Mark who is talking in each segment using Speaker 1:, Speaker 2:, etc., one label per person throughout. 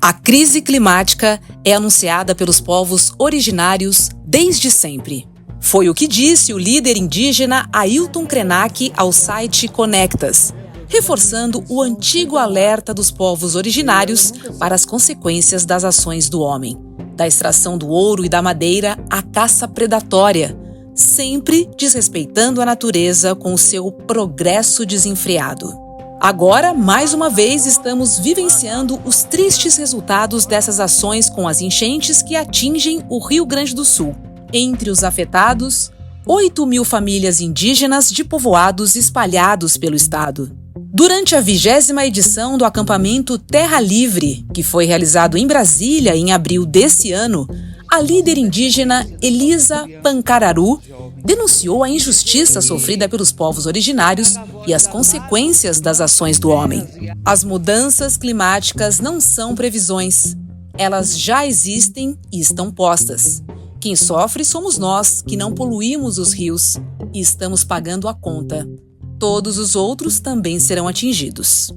Speaker 1: A crise climática é anunciada pelos povos originários desde sempre. Foi o que disse o líder indígena Ailton Krenak ao site Conectas, reforçando o antigo alerta dos povos originários para as consequências das ações do homem. Da extração do ouro e da madeira à caça predatória, sempre desrespeitando a natureza com o seu progresso desenfreado. Agora, mais uma vez, estamos vivenciando os tristes resultados dessas ações com as enchentes que atingem o Rio Grande do Sul. Entre os afetados, 8.000 famílias indígenas de povoados espalhados pelo estado. Durante a 20ª edição do acampamento Terra Livre, que foi realizado em Brasília em abril desse ano, a líder indígena Elisa Pancararu denunciou a injustiça sofrida pelos povos originários e as consequências das ações do homem. As mudanças climáticas não são previsões. Elas já existem e estão postas. Quem sofre somos nós, que não poluímos os rios e estamos pagando a conta. Todos os outros também serão atingidos.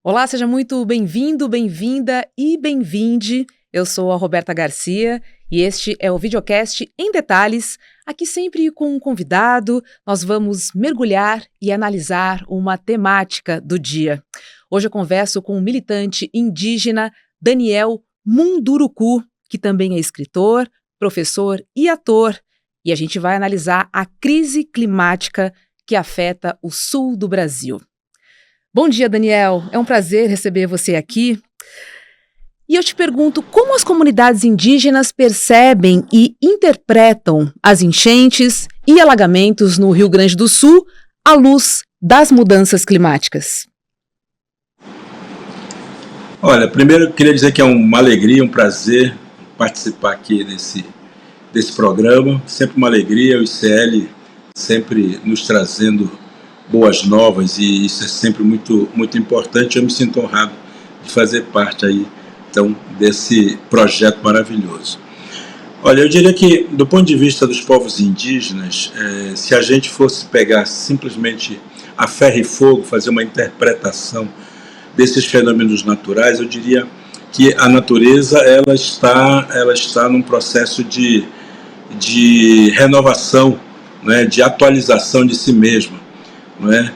Speaker 1: Olá, seja muito bem-vindo, bem-vinda e bem-vinde. Eu sou a Roberta Garcia e este é o videocast em detalhes. Aqui sempre com um convidado, nós vamos mergulhar e analisar uma temática do dia. Hoje eu converso com o militante indígena Daniel Munduruku, que também é escritor, professor e ator. E a gente vai analisar a crise climática que afeta o sul do Brasil. Bom dia, Daniel. É um prazer receber você aqui. E eu te pergunto, como as comunidades indígenas percebem e interpretam as enchentes e alagamentos no Rio Grande do Sul à luz das mudanças climáticas?
Speaker 2: Olha, primeiro eu queria dizer que é uma alegria, um prazer participar aqui desse programa. Sempre uma alegria, o ICL sempre nos trazendo boas novas e isso é sempre muito, muito importante. Eu me sinto honrado de fazer parte aí, então, desse projeto maravilhoso. Olha, eu diria que, do ponto de vista dos povos indígenas, se a gente fosse pegar simplesmente a ferro e fogo, fazer uma interpretação desses fenômenos naturais, eu diria que a natureza ela está num processo de renovação, né, de atualização de si mesma. Não é?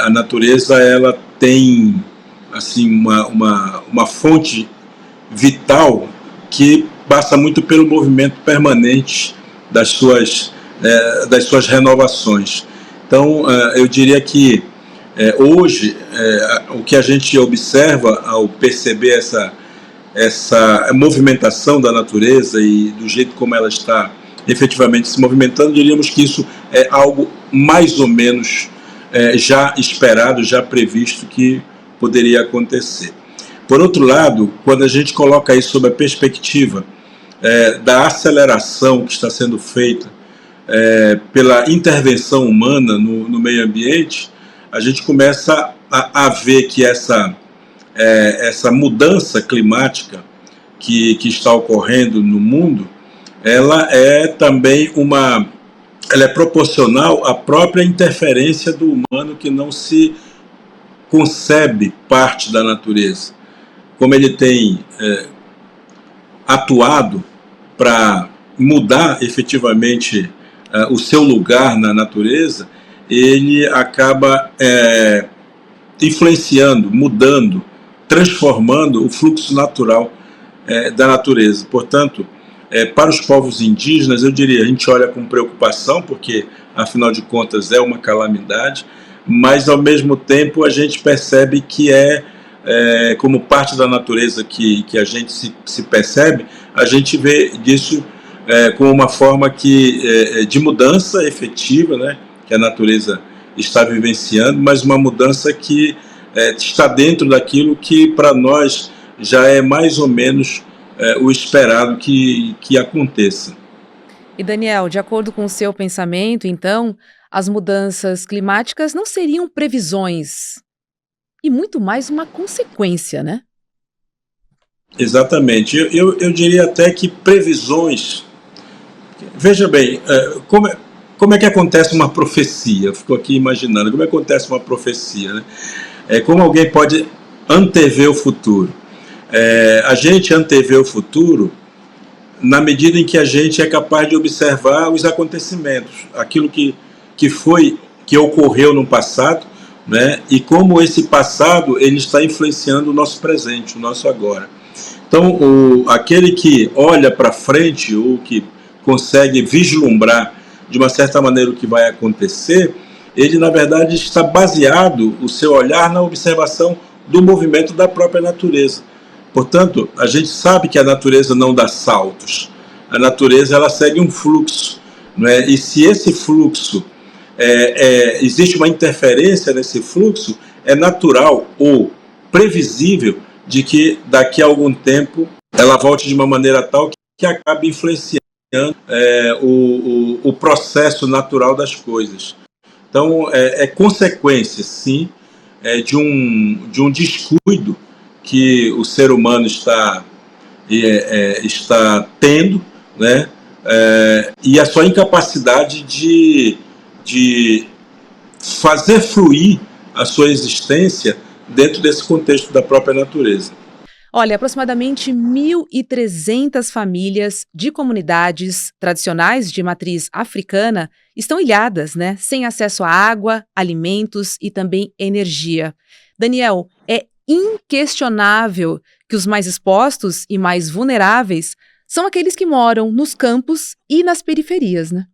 Speaker 2: A natureza ela tem assim uma fonte vital que passa muito pelo movimento permanente das suas renovações. Então, eu diria que hoje o que a gente observa ao perceber essa movimentação da natureza e do jeito como ela está efetivamente se movimentando, diríamos que isso é algo mais ou menos já esperado, já previsto que poderia acontecer. Por outro lado, quando a gente coloca isso sob a perspectiva da aceleração que está sendo feita pela intervenção humana no meio ambiente, a gente começa a ver que essa mudança climática que está ocorrendo no mundo, ela é também ela é proporcional à própria interferência do humano que não se concebe parte da natureza. Como ele tem atuado para mudar efetivamente o seu lugar na natureza, ele acaba influenciando, mudando, transformando o fluxo natural da natureza. Portanto, para os povos indígenas, eu diria, a gente olha com preocupação, porque, afinal de contas, é uma calamidade, mas, ao mesmo tempo, a gente percebe que como parte da natureza que a gente se percebe, a gente vê disso como uma forma de mudança efetiva, né, que a natureza está vivenciando, mas uma mudança que está dentro daquilo que, para nós, já é mais ou menos o esperado que aconteça.
Speaker 1: E Daniel, de acordo com o seu pensamento, então, as mudanças climáticas não seriam previsões? e muito mais uma consequência, né?
Speaker 2: Exatamente. Eu diria até que previsões. Veja bem, como é que acontece uma profecia? Eu fico aqui imaginando como é que acontece uma profecia, né? Como alguém pode antever o futuro? A gente antevê o futuro na medida em que a gente é capaz de observar os acontecimentos, aquilo que ocorreu no passado, né? E como esse passado ele está influenciando o nosso presente, o nosso agora. Então, aquele que olha para frente ou que consegue vislumbrar de uma certa maneira o que vai acontecer, ele na verdade está baseado o seu olhar na observação do movimento da própria natureza. Portanto, a gente sabe que a natureza não dá saltos. A natureza ela segue um fluxo, não é? E se esse fluxo existe uma interferência nesse fluxo, é natural ou previsível de que daqui a algum tempo ela volte de uma maneira tal que acabe influenciando o processo natural das coisas. Então, é consequência, sim, de um descuido que o ser humano está tendo, né? E a sua incapacidade de fazer fluir a sua existência dentro desse contexto da própria natureza.
Speaker 1: Olha, aproximadamente 1.300 famílias de comunidades tradicionais de matriz africana estão ilhadas, né? Sem acesso à água, alimentos e também energia. Daniel, é inquestionável que os mais expostos e mais vulneráveis são aqueles que moram nos campos e nas periferias, né?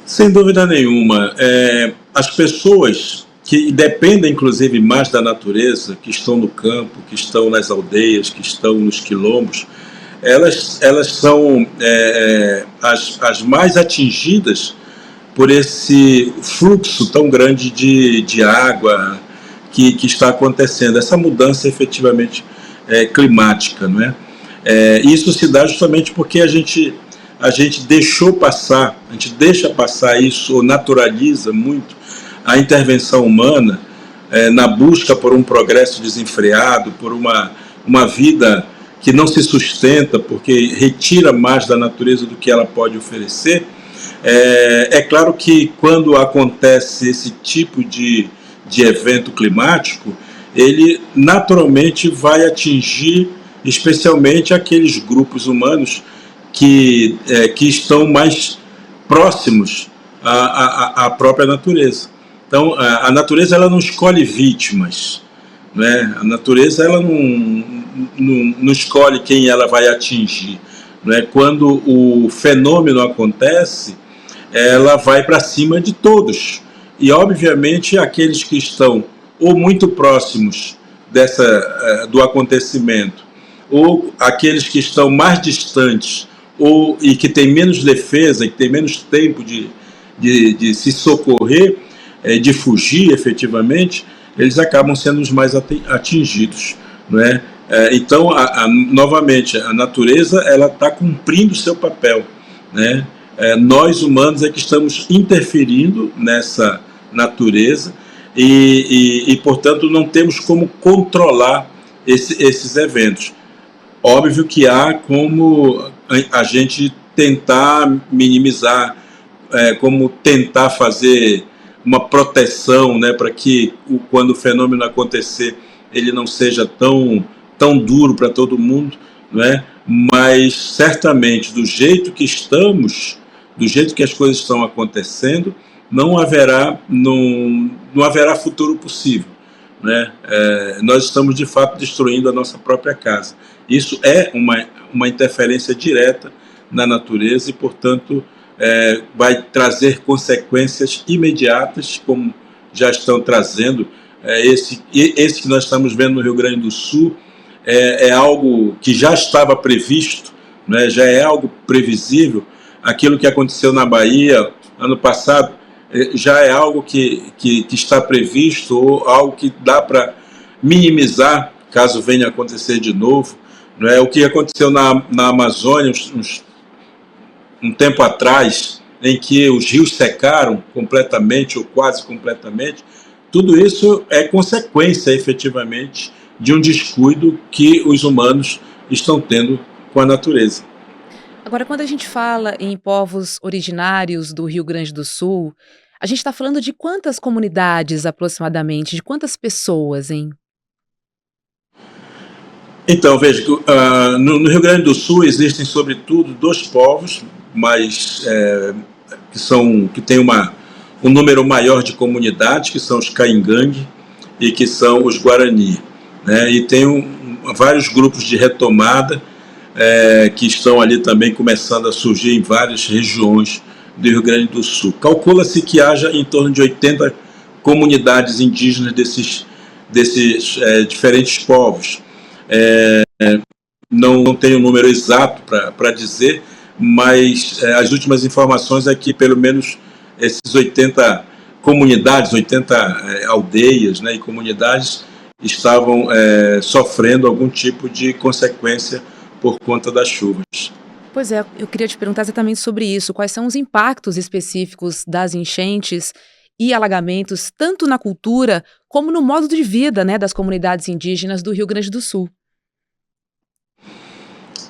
Speaker 2: Sem dúvida nenhuma. As pessoas que dependem, inclusive, mais da natureza, que estão no campo, que estão nas aldeias, que estão nos quilombos, elas são as mais atingidas por esse fluxo tão grande de água que está acontecendo, essa mudança efetivamente climática, não é? Isso se dá justamente porque a gente deixou passar, a gente deixa passar isso, ou naturaliza muito a intervenção humana na busca por um progresso desenfreado, por uma vida que não se sustenta, porque retira mais da natureza do que ela pode oferecer. É claro que quando acontece esse tipo de evento climático, ele naturalmente vai atingir especialmente aqueles grupos humanos que estão mais próximos à própria natureza. Então, a natureza ela não escolhe vítimas, né? A natureza ela não escolhe quem ela vai atingir, né? Quando o fenômeno acontece, ela vai para cima de todos. E, obviamente, aqueles que estão ou muito próximos do acontecimento, ou aqueles que estão mais distantes, e que têm menos defesa, que têm menos tempo de se socorrer, de fugir efetivamente, eles acabam sendo os mais atingidos, não é? Então, novamente, a natureza ela está cumprindo o seu papel, né? Nós humanos é que estamos interferindo nessa natureza e portanto, não temos como controlar esses eventos. Óbvio que há como a gente tentar minimizar, como tentar fazer uma proteção, né, para que quando o fenômeno acontecer ele não seja tão duro para todo mundo, né? Mas certamente do jeito que estamos, do jeito que as coisas estão acontecendo, não haverá futuro possível, né? Nós estamos de fato destruindo a nossa própria casa. Isso é uma interferência direta na natureza e, portanto, vai trazer consequências imediatas, como já estão trazendo. Esse que nós estamos vendo no Rio Grande do Sul é algo que já estava previsto, né? Já é algo previsível. Aquilo que aconteceu na Bahia ano passado já é algo que está previsto, ou algo que dá para minimizar caso venha a acontecer de novo. Não é? O que aconteceu na Amazônia um tempo atrás, em que os rios secaram completamente ou quase completamente, tudo isso é consequência, efetivamente, de um descuido que os humanos estão tendo com a natureza.
Speaker 1: Agora, quando a gente fala em povos originários do Rio Grande do Sul, a gente está falando de quantas comunidades aproximadamente? De quantas pessoas, hein?
Speaker 2: Então, veja, no Rio Grande do Sul existem, sobretudo, dois povos, mas que têm um número maior de comunidades, que são os Caingangue e que são os Guarani, né? E tem vários grupos de retomada que estão ali também começando a surgir em várias regiões do Rio Grande do Sul. Calcula-se que haja em torno de 80 comunidades indígenas desses diferentes povos. Não tenho o número exato para dizer, mas as últimas informações é que pelo menos esses 80 comunidades, 80 aldeias, né, e comunidades estavam sofrendo algum tipo de consequência por conta das chuvas.
Speaker 1: Pois é, eu queria te perguntar exatamente sobre isso. Quais são os impactos específicos das enchentes e alagamentos, tanto na cultura como no modo de vida, né, das comunidades indígenas do Rio Grande do Sul?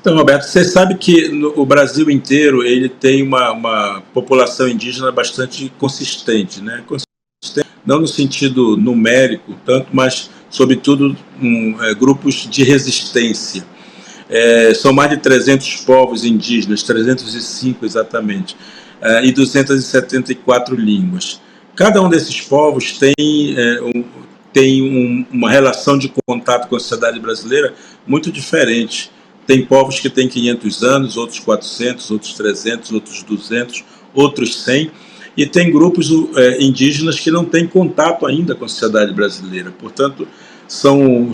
Speaker 2: Então, Roberto, você sabe que o Brasil inteiro ele tem uma população indígena bastante consistente, né? Consistente, não no sentido numérico, tanto, mas, sobretudo, grupos de resistência. São mais de 300 povos indígenas, 305 exatamente, e 274 línguas. Cada um desses povos tem uma relação de contato com a sociedade brasileira muito diferente. Tem povos que têm 500 anos, outros 400, outros 300, outros 200, outros 100, e tem grupos indígenas que não têm contato ainda com a sociedade brasileira. Portanto, são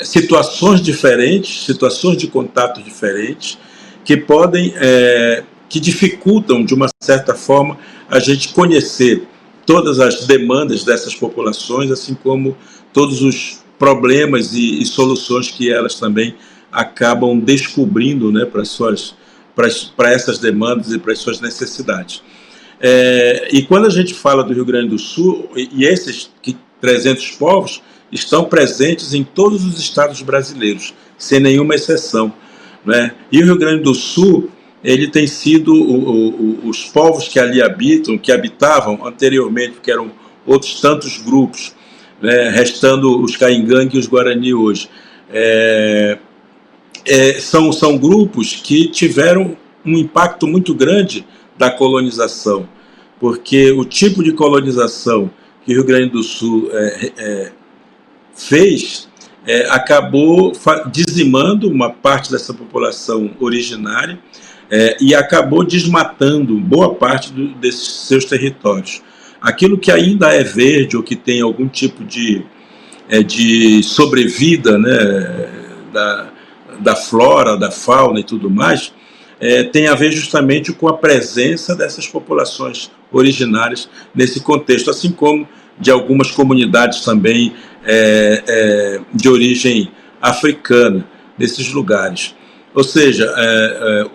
Speaker 2: situações diferentes, situações de contato diferentes, que dificultam, de uma certa forma, a gente conhecer todas as demandas dessas populações, assim como todos os problemas e soluções que elas também acabam descobrindo, né, para essas demandas e para as suas necessidades. E quando a gente fala do Rio Grande do Sul, e esses 300 povos estão presentes em todos os estados brasileiros, sem nenhuma exceção, né? E o Rio Grande do Sul, ele tem sido os povos que ali habitam, que habitavam anteriormente, que eram outros tantos grupos, né, restando os Caingangue e os Guarani hoje. São grupos que tiveram um impacto muito grande da colonização, porque o tipo de colonização que o Rio Grande do Sul fez acabou dizimando uma parte dessa população originária e acabou desmatando boa parte desses seus territórios. Aquilo que ainda é verde ou que tem algum tipo de sobrevida, né, da flora, da fauna e tudo mais, tem a ver justamente com a presença dessas populações originárias nesse contexto, assim como de algumas comunidades também de origem africana nesses lugares. Ou seja,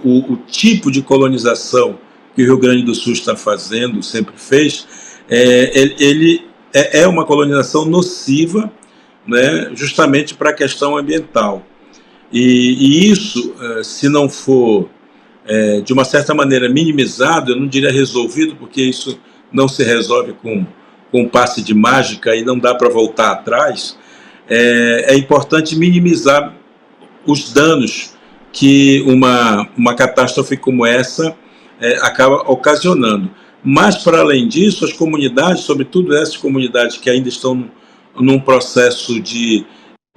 Speaker 2: o tipo de colonização que o Rio Grande do Sul está fazendo, sempre fez, ele é uma colonização nociva, né, justamente para a questão ambiental. E isso, se não for, de uma certa maneira, minimizado, eu não diria resolvido, porque isso não se resolve com um passe de mágica e não dá para voltar atrás, é importante minimizar os danos que uma catástrofe como essa acaba ocasionando. Mas, para além disso, as comunidades, sobretudo essas comunidades que ainda estão num processo de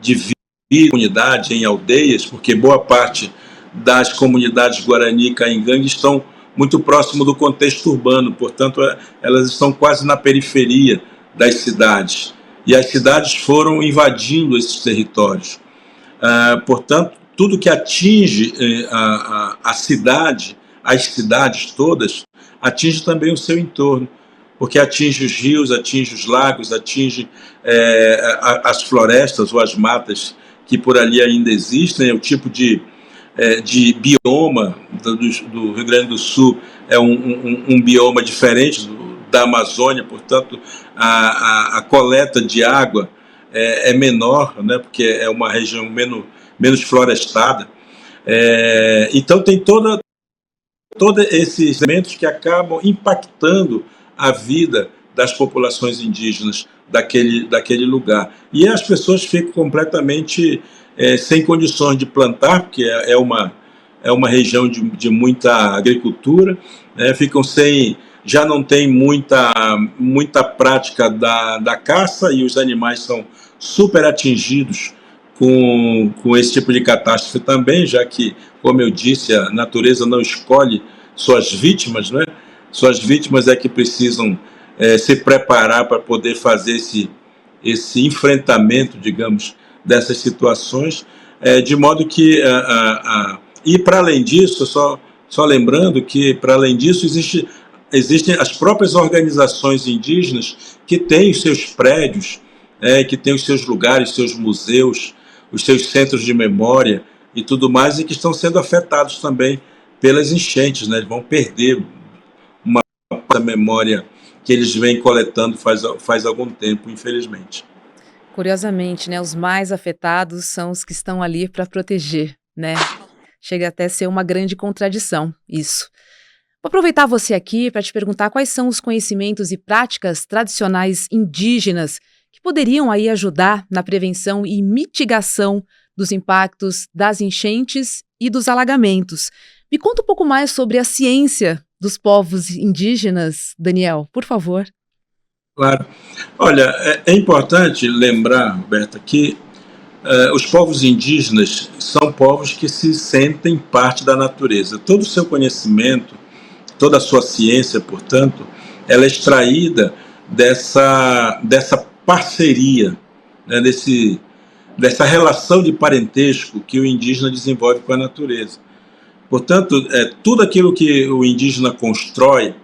Speaker 2: vida em comunidade, em aldeias, porque boa parte das comunidades Guarani e Caingangue estão muito próximo do contexto urbano, portanto, elas estão quase na periferia das cidades. E as cidades foram invadindo esses territórios. Portanto, tudo que atinge a cidade, as cidades todas, atinge também o seu entorno, porque atinge os rios, atinge os lagos, atinge as florestas ou as matas que por ali ainda existem. O tipo de bioma do Rio Grande do Sul é um bioma diferente da Amazônia, portanto, a coleta de água é menor, né, porque é uma região menos florestada. Então, tem todos esses elementos que acabam impactando a vida das populações indígenas daquele lugar. E as pessoas ficam completamente sem condições de plantar, porque é uma região de muita agricultura, né, ficam sem, já não tem muita prática da caça, e os animais são super atingidos com esse tipo de catástrofe também, já que, como eu disse, a natureza não escolhe suas vítimas, né? Suas vítimas é que precisam se preparar para poder fazer esse enfrentamento, digamos, dessas situações, de modo que e para além disso, só lembrando que para além disso existem as próprias organizações indígenas que têm os seus prédios, que têm os seus lugares, seus museus, os seus centros de memória e tudo mais, e que estão sendo afetados também pelas enchentes, né? Eles vão perder uma parte da memória que eles vêm coletando faz algum tempo, infelizmente.
Speaker 1: Curiosamente, né, os mais afetados são os que estão ali para proteger, né? Chega até a ser uma grande contradição, isso. Vou aproveitar você aqui para te perguntar quais são os conhecimentos e práticas tradicionais indígenas que poderiam aí ajudar na prevenção e mitigação dos impactos das enchentes e dos alagamentos. Me conta um pouco mais sobre a ciência dos povos indígenas, Daniel, por favor.
Speaker 2: Claro. Olha, é importante lembrar, Roberta, que os povos indígenas são povos que se sentem parte da natureza. Todo o seu conhecimento, toda a sua ciência, portanto, ela é extraída dessa parceria, né, dessa relação de parentesco que o indígena desenvolve com a natureza. Portanto, tudo aquilo que o indígena constrói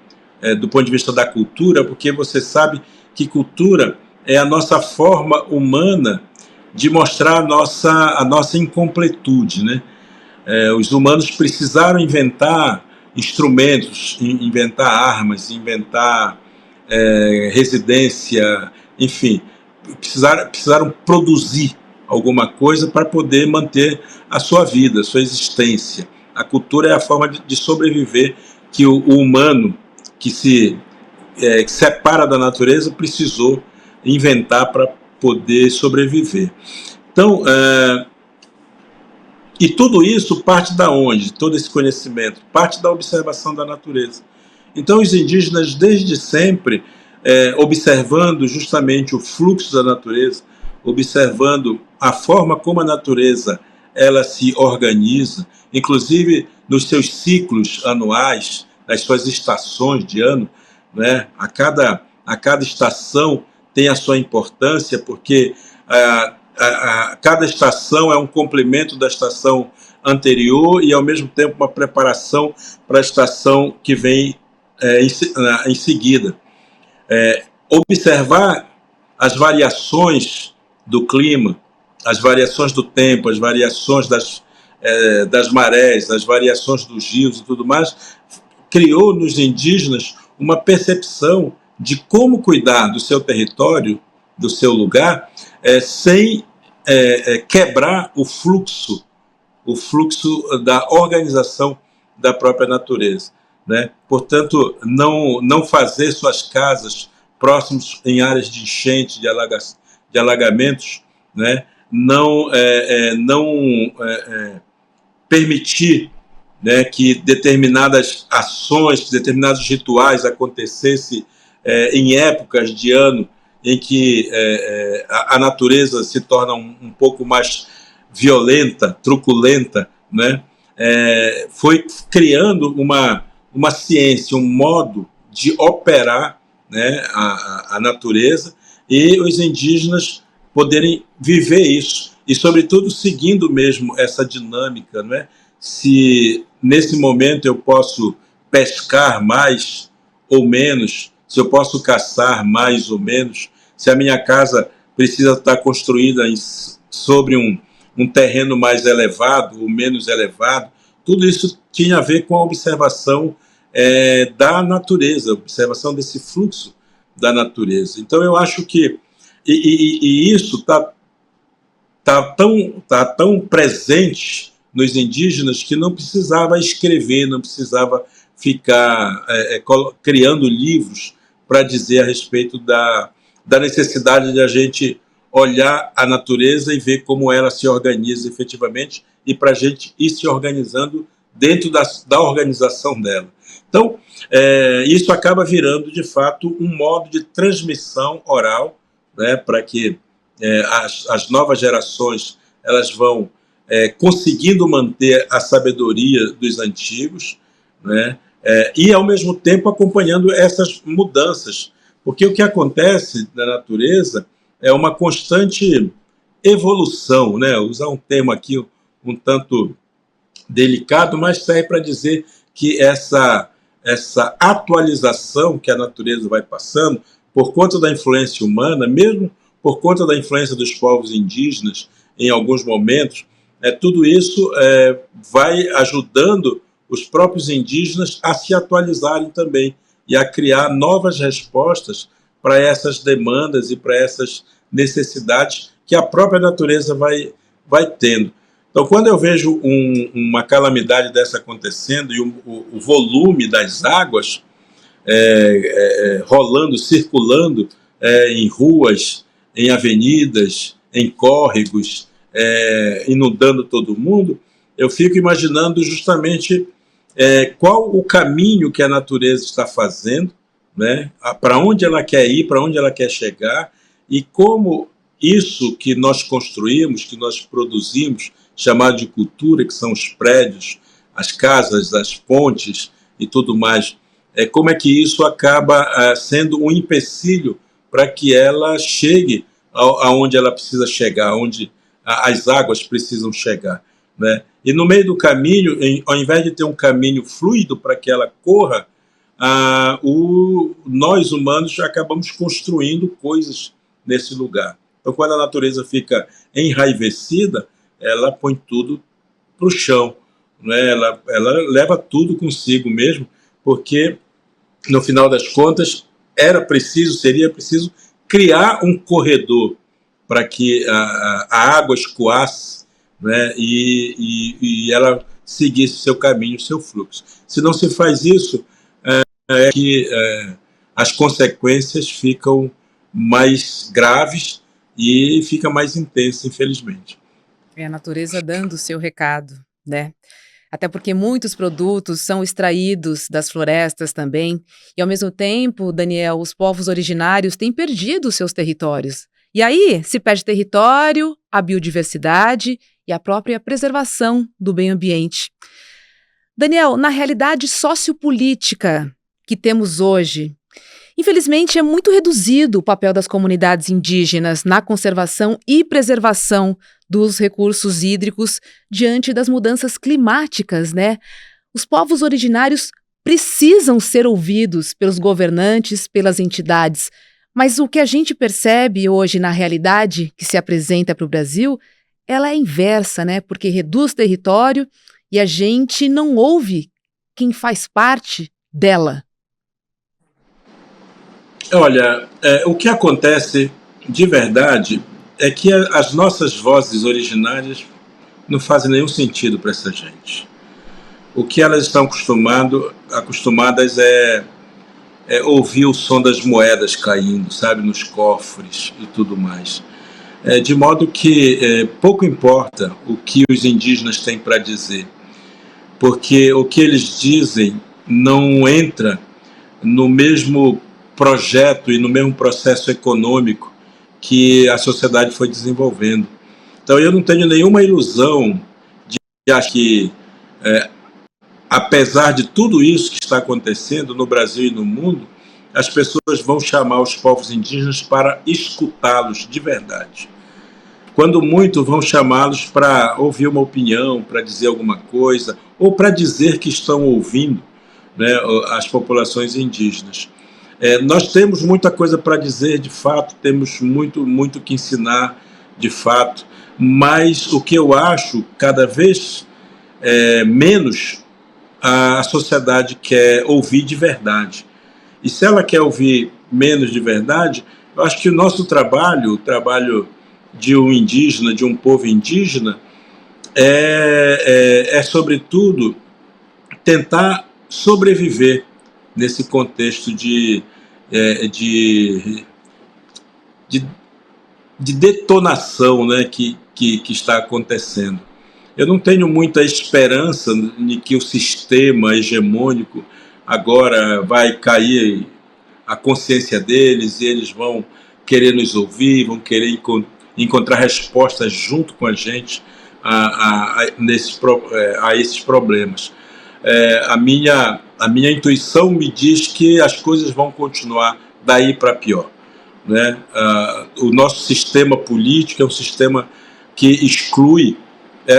Speaker 2: do ponto de vista da cultura, porque você sabe que cultura é a nossa forma humana de mostrar a nossa incompletude, né? Os humanos precisaram inventar instrumentos, inventar armas, inventar residência, enfim, precisaram produzir alguma coisa para poder manter a sua vida, a sua existência. A cultura é a forma de sobreviver que o humano, que se separa da natureza, precisou inventar para poder sobreviver. Então, e tudo isso parte da onde? Todo esse conhecimento parte da observação da natureza. Então, os indígenas, desde sempre, observando justamente o fluxo da natureza, observando a forma como a natureza ela se organiza, inclusive nos seus ciclos anuais, nas suas estações de ano, né? A cada estação tem a sua importância, porque cada estação é um complemento da estação anterior e, ao mesmo tempo, uma preparação para a estação que vem em seguida. Observar as variações do clima, as variações do tempo, as variações das marés, as variações dos rios e tudo mais, criou nos indígenas uma percepção de como cuidar do seu território, do seu lugar, sem quebrar o fluxo da organização da própria natureza, né? Portanto, não fazer suas casas próximos em áreas de enchente, de alagamentos, né? Não permitir, né, que determinadas ações, determinados rituais acontecessem em épocas de ano em que a natureza se torna um pouco mais violenta, truculenta, né? Foi criando uma ciência, um modo de operar, né, a natureza, e os indígenas poderem viver isso, e sobretudo seguindo mesmo essa dinâmica, né? Se nesse momento eu posso pescar mais ou menos, se eu posso caçar mais ou menos, se a minha casa precisa estar construída sobre um terreno mais elevado ou menos elevado, tudo isso tinha a ver com a observação da natureza, observação desse fluxo da natureza. Então eu acho que isso tá tão presente nos indígenas que não precisava escrever, não precisava ficar criando livros para dizer a respeito da necessidade de a gente olhar a natureza e ver como ela se organiza efetivamente e para a gente ir se organizando dentro da organização dela. Então, isso acaba virando, de fato, um modo de transmissão oral, né, para que as novas gerações elas vão conseguindo manter a sabedoria dos antigos, né, e, ao mesmo tempo, acompanhando essas mudanças. Porque o que acontece na natureza é uma constante evolução, né? Usar um termo aqui um tanto delicado, mas serve para dizer que essa atualização que a natureza vai passando, por conta da influência humana, mesmo por conta da influência dos povos indígenas, em alguns momentos, tudo isso vai ajudando os próprios indígenas a se atualizarem também e a criar novas respostas para essas demandas e para essas necessidades que a própria natureza vai tendo. Então, quando eu vejo uma calamidade dessa acontecendo e o volume das águas rolando, circulando em ruas, em avenidas, em córregos, inundando todo mundo, eu fico imaginando justamente qual o caminho que a natureza está fazendo, né? Para onde ela quer ir, para onde ela quer chegar, e como isso que nós construímos, que nós produzimos, chamado de cultura, que são os prédios, as casas, as pontes e tudo mais, como é que isso acaba sendo um empecilho para que ela chegue aonde ela precisa chegar, aonde as águas precisam chegar, né? E no meio do caminho, ao invés de ter um caminho fluido para que ela corra, nós humanos acabamos construindo coisas nesse lugar. Então, quando a natureza fica enraivecida, ela põe tudo para o chão, né? Ela leva tudo consigo mesmo, porque, no final das contas, seria preciso criar um corredor para que a água escoasse, né? E ela seguisse seu caminho, seu fluxo. Se não se faz isso, que as consequências ficam mais graves e fica mais intensa, infelizmente.
Speaker 1: É a natureza dando o seu recado, né? Até porque muitos produtos são extraídos das florestas também, e ao mesmo tempo, Daniel, os povos originários têm perdido os seus territórios. E aí se perde território, a biodiversidade e a própria preservação do meio ambiente. Daniel, na realidade sociopolítica que temos hoje, infelizmente é muito reduzido o papel das comunidades indígenas na conservação e preservação dos recursos hídricos diante das mudanças climáticas, né? Os povos originários precisam ser ouvidos pelos governantes, pelas entidades, mas o que a gente percebe hoje na realidade que se apresenta para o Brasil, ela é inversa, né? Porque reduz território e a gente não ouve quem faz parte dela.
Speaker 2: Olha, o que acontece de verdade é que as nossas vozes originárias não fazem nenhum sentido para essa gente. O que elas estão acostumadas é ouvir o som das moedas caindo, sabe, nos cofres e tudo mais. De modo que pouco importa o que os indígenas têm para dizer, porque o que eles dizem não entra no mesmo projeto e no mesmo processo econômico que a sociedade foi desenvolvendo. Então eu não tenho nenhuma ilusão de achar que, apesar de tudo isso que está acontecendo no Brasil e no mundo, as pessoas vão chamar os povos indígenas para escutá-los de verdade. Quando muito, vão chamá-los para ouvir uma opinião, para dizer alguma coisa, ou para dizer que estão ouvindo, né, as populações indígenas. Nós temos muita coisa para dizer, de fato, temos muito que ensinar, de fato, mas o que eu acho cada vez menos a sociedade quer ouvir de verdade. E se ela quer ouvir menos de verdade, eu acho que o trabalho de um indígena, de um povo indígena, sobretudo, tentar sobreviver nesse contexto é, de, de, de detonação, né, que está acontecendo. Eu não tenho muita esperança de que o sistema hegemônico agora vai cair a consciência deles e eles vão querer nos ouvir, vão querer encontrar respostas junto com a gente a esses problemas. A minha intuição me diz que as coisas vão continuar daí para pior, né? O nosso sistema político é um sistema que exclui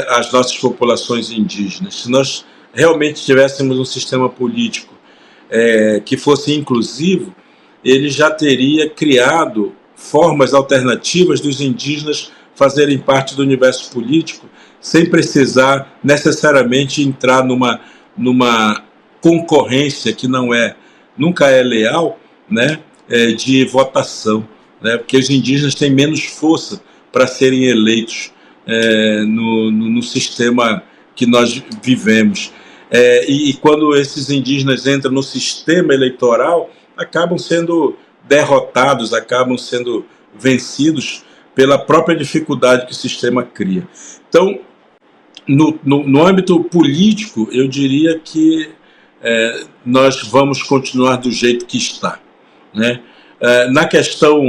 Speaker 2: as nossas populações indígenas. Se nós realmente tivéssemos um sistema político que fosse inclusivo, ele já teria criado formas alternativas dos indígenas fazerem parte do universo político sem precisar necessariamente entrar numa concorrência que nunca é leal, né, de votação, né, porque os indígenas têm menos força para serem eleitos no sistema que nós vivemos. E quando esses indígenas entram no sistema eleitoral, acabam sendo derrotados, acabam sendo vencidos pela própria dificuldade que o sistema cria. Então, no âmbito político, eu diria que nós vamos continuar do jeito que está, né? Na questão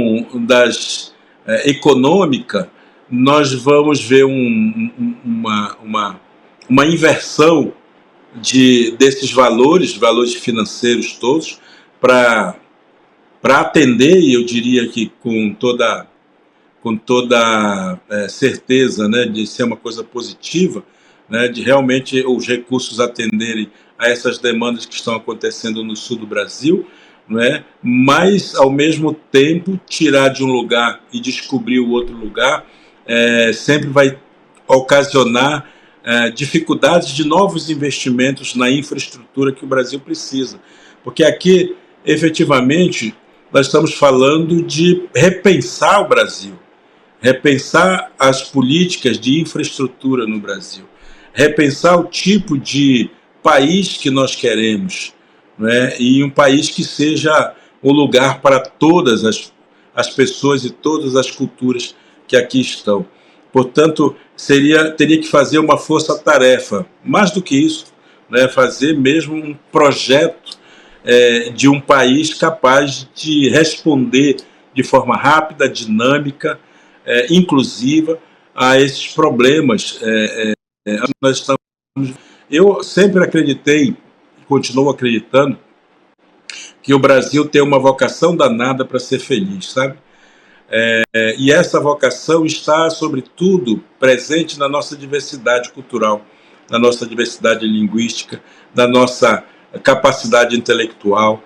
Speaker 2: econômica, nós vamos ver uma inversão desses valores financeiros todos para atender, e eu diria que com toda certeza, né, de ser uma coisa positiva, né, de realmente os recursos atenderem a essas demandas que estão acontecendo no sul do Brasil, né, mas, ao mesmo tempo, tirar de um lugar e descobrir o outro lugar sempre vai ocasionar dificuldades de novos investimentos na infraestrutura que o Brasil precisa. Porque aqui, efetivamente, nós estamos falando de repensar o Brasil, repensar as políticas de infraestrutura no Brasil, repensar o tipo de país que nós queremos, né? E um país que seja um lugar para todas as pessoas e todas as culturas que aqui estão. Portanto, teria que fazer uma força-tarefa, mais do que isso, né? Fazer mesmo um projeto de um país capaz de responder de forma rápida, dinâmica, inclusiva a esses problemas. Nós estamos, eu sempre acreditei, continuo acreditando, que o Brasil tem uma vocação danada para ser feliz, sabe? E essa vocação está, sobretudo, presente na nossa diversidade cultural, na nossa diversidade linguística, na nossa capacidade intelectual,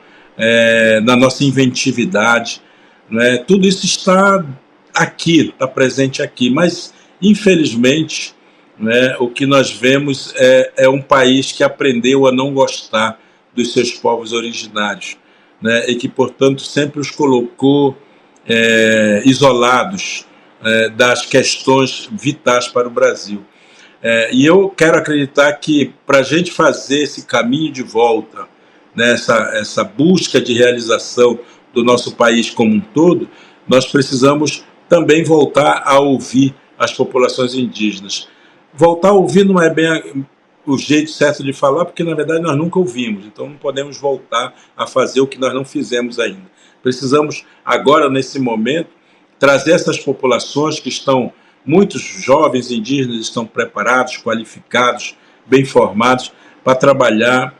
Speaker 2: na nossa inventividade, né? Tudo isso está aqui, está presente aqui, mas, infelizmente, né, o que nós vemos é um país que aprendeu a não gostar dos seus povos originários, né, e que, portanto, sempre os colocou isolados das questões vitais para o Brasil. E eu quero acreditar que, para a gente fazer esse caminho de volta, né, essa busca de realização do nosso país como um todo, nós precisamos também voltar a ouvir as populações indígenas. Voltar a ouvir não é bem o jeito certo de falar, porque, na verdade, nós nunca ouvimos. Então, não podemos voltar a fazer o que nós não fizemos ainda. Precisamos, agora, nesse momento, trazer essas populações que estão, muitos jovens indígenas estão preparados, qualificados, bem formados, para trabalhar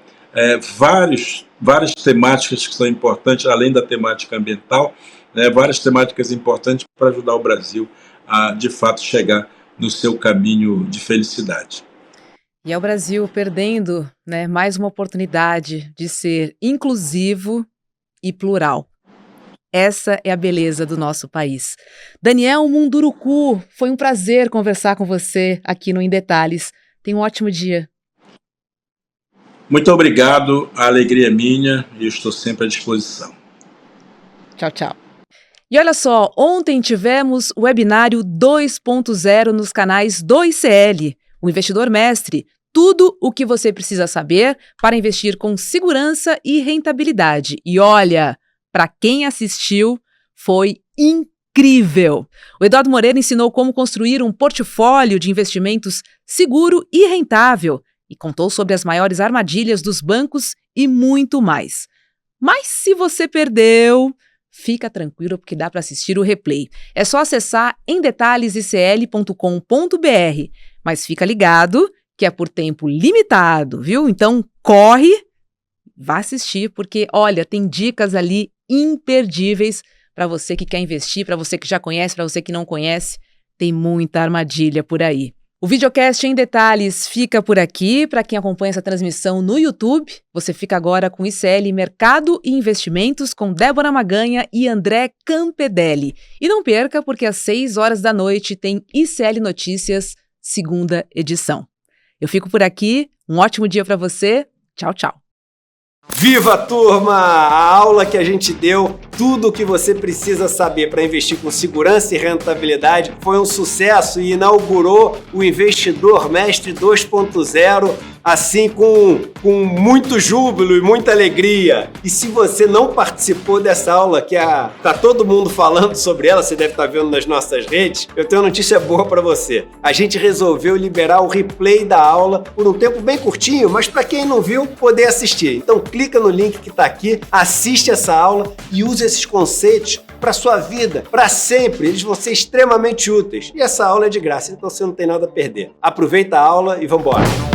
Speaker 2: várias temáticas que são importantes, além da temática ambiental, várias temáticas importantes para ajudar o Brasil a, de fato, chegar no seu caminho de felicidade.
Speaker 1: E é o Brasil perdendo, né, mais uma oportunidade de ser inclusivo e plural. Essa é a beleza do nosso país. Daniel Munduruku, foi um prazer conversar com você aqui no Em Detalhes. Tenha um ótimo dia.
Speaker 2: Muito obrigado, a alegria é minha e eu estou sempre à disposição.
Speaker 1: Tchau, tchau. E olha só, ontem tivemos o webinário 2.0 nos canais do ICL, o Investidor Mestre. Tudo o que você precisa saber para investir com segurança e rentabilidade. E olha, para quem assistiu, foi incrível! O Eduardo Moreira ensinou como construir um portfólio de investimentos seguro e rentável e contou sobre as maiores armadilhas dos bancos e muito mais. Mas se você perdeu, fica tranquilo porque dá para assistir o replay. É só acessar emdetalhesicl.com.br, mas fica ligado que é por tempo limitado, viu? Então corre, vá assistir porque, olha, tem dicas ali imperdíveis para você que quer investir, para você que já conhece, para você que não conhece, tem muita armadilha por aí. O videocast em detalhes fica por aqui. Para quem acompanha essa transmissão no YouTube, você fica agora com ICL Mercado e Investimentos com Débora Maganha e André Campedelli. E não perca, porque às 6 horas da noite tem ICL Notícias, segunda edição. Eu fico por aqui. Um ótimo dia para você. Tchau, tchau.
Speaker 3: Viva, turma! A aula que a gente deu, tudo o que você precisa saber para investir com segurança e rentabilidade, foi um sucesso e inaugurou o Investidor Mestre 2.0, assim com muito júbilo e muita alegria. E se você não participou dessa aula, que tá todo mundo falando sobre ela, você deve estar vendo nas nossas redes, eu tenho uma notícia boa para você. A gente resolveu liberar o replay da aula por um tempo bem curtinho, mas para quem não viu, poder assistir. Então clica no link que está aqui, assiste essa aula e use esses conceitos para sua vida, para sempre. Eles vão ser extremamente úteis. E essa aula é de graça, então você não tem nada a perder. Aproveita a aula e vamos embora.